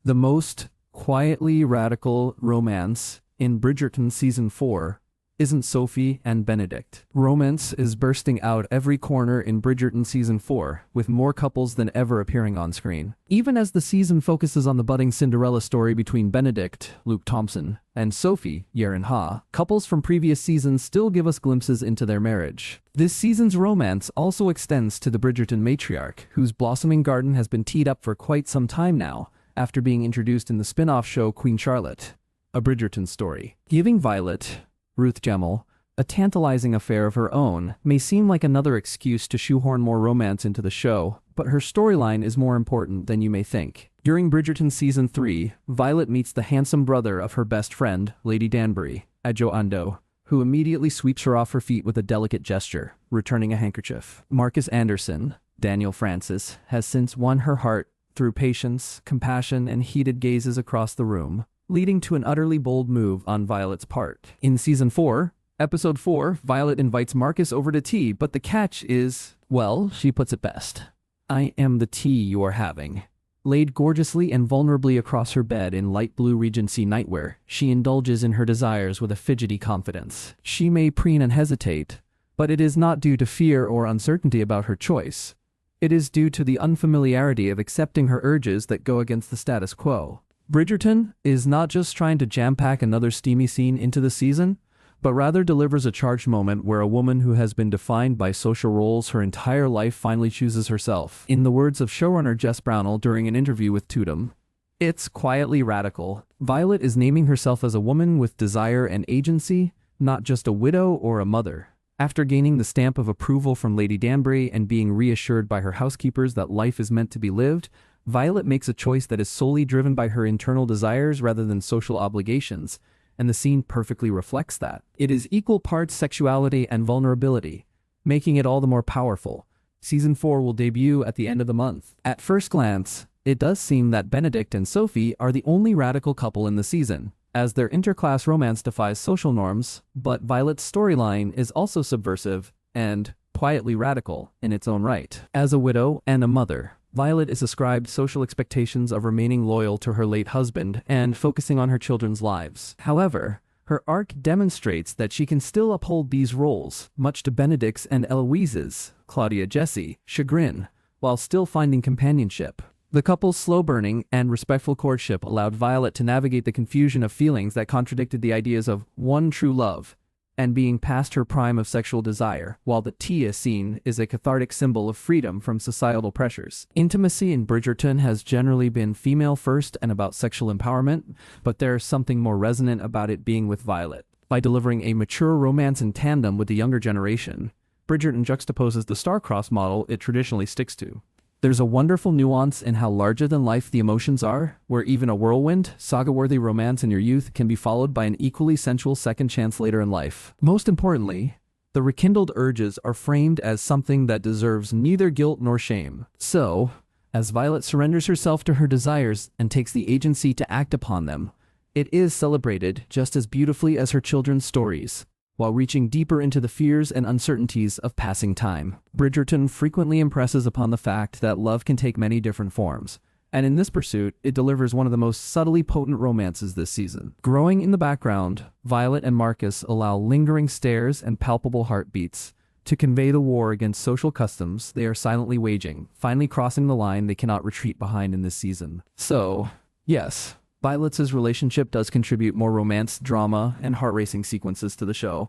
The most quietly radical romance in Bridgerton Season 4 isn't Sophie and Benedict. Romance is bursting out every corner in Bridgerton Season 4, with more couples than ever appearing on screen. Even as the season focuses on the budding Cinderella story between Benedict, Luke Thompson, and Sophie, Yaren Ha, couples from previous seasons still give us glimpses into their marriage. This season's romance also extends to the Bridgerton matriarch, whose blossoming garden has been teed up for quite some time now, after being introduced in the spin-off show Queen Charlotte, a Bridgerton story. Giving Violet, Ruth Gemmell, a tantalizing affair of her own may seem like another excuse to shoehorn more romance into the show, but her storyline is more important than you may think. During Bridgerton Season 3, Violet meets the handsome brother of her best friend, Lady Danbury, Adjo Ando, who immediately sweeps her off her feet with a delicate gesture, returning a handkerchief. Marcus Anderson, Daniel Francis, has since won her heart through patience, compassion, and heated gazes across the room, leading to an utterly bold move on Violet's part. In Season 4, Episode 4, Violet invites Marcus over to tea, but the catch is, well, she puts it best. "I am the tea you are having." Laid gorgeously and vulnerably across her bed in light blue Regency nightwear, she indulges in her desires with a fidgety confidence. She may preen and hesitate, but it is not due to fear or uncertainty about her choice. It is due to the unfamiliarity of accepting her urges that go against the status quo. Bridgerton is not just trying to jam-pack another steamy scene into the season, but rather delivers a charged moment where a woman who has been defined by social roles her entire life finally chooses herself. In the words of showrunner Jess Brownell during an interview with Tudum, "It's quietly radical. Violet is naming herself as a woman with desire and agency, not just a widow or a mother." After gaining the stamp of approval from Lady Danbury and being reassured by her housekeepers that life is meant to be lived, Violet makes a choice that is solely driven by her internal desires rather than social obligations, and the scene perfectly reflects that. It is equal parts sexuality and vulnerability, making it all the more powerful. Season 4 will debut at the end of the month. At first glance, it does seem that Benedict and Sophie are the only radical couple in the season, as their interclass romance defies social norms, but Violet's storyline is also subversive and quietly radical in its own right. As a widow and a mother, Violet is ascribed social expectations of remaining loyal to her late husband and focusing on her children's lives. However, her arc demonstrates that she can still uphold these roles, much to Benedict's and Eloise's, Claudia Jessie, chagrin, while still finding companionship. The couple's slow-burning and respectful courtship allowed Violet to navigate the confusion of feelings that contradicted the ideas of one true love and being past her prime of sexual desire, while the Tia scene is a cathartic symbol of freedom from societal pressures. Intimacy in Bridgerton has generally been female-first and about sexual empowerment, but there's something more resonant about it being with Violet. By delivering a mature romance in tandem with the younger generation, Bridgerton juxtaposes the star-crossed model it traditionally sticks to. There's a wonderful nuance in how larger-than-life the emotions are, where even a whirlwind, saga-worthy romance in your youth can be followed by an equally sensual second chance later in life. Most importantly, the rekindled urges are framed as something that deserves neither guilt nor shame. So, as Violet surrenders herself to her desires and takes the agency to act upon them, it is celebrated just as beautifully as her children's stories, while reaching deeper into the fears and uncertainties of passing time. Bridgerton frequently impresses upon the fact that love can take many different forms, and in this pursuit, it delivers one of the most subtly potent romances this season. Growing in the background, Violet and Marcus allow lingering stares and palpable heartbeats to convey the war against social customs they are silently waging, finally crossing the line they cannot retreat behind in this season. So, yes, Violet's relationship does contribute more romance, drama, and heart-racing sequences to the show,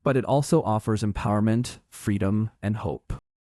but it also offers empowerment, freedom, and hope.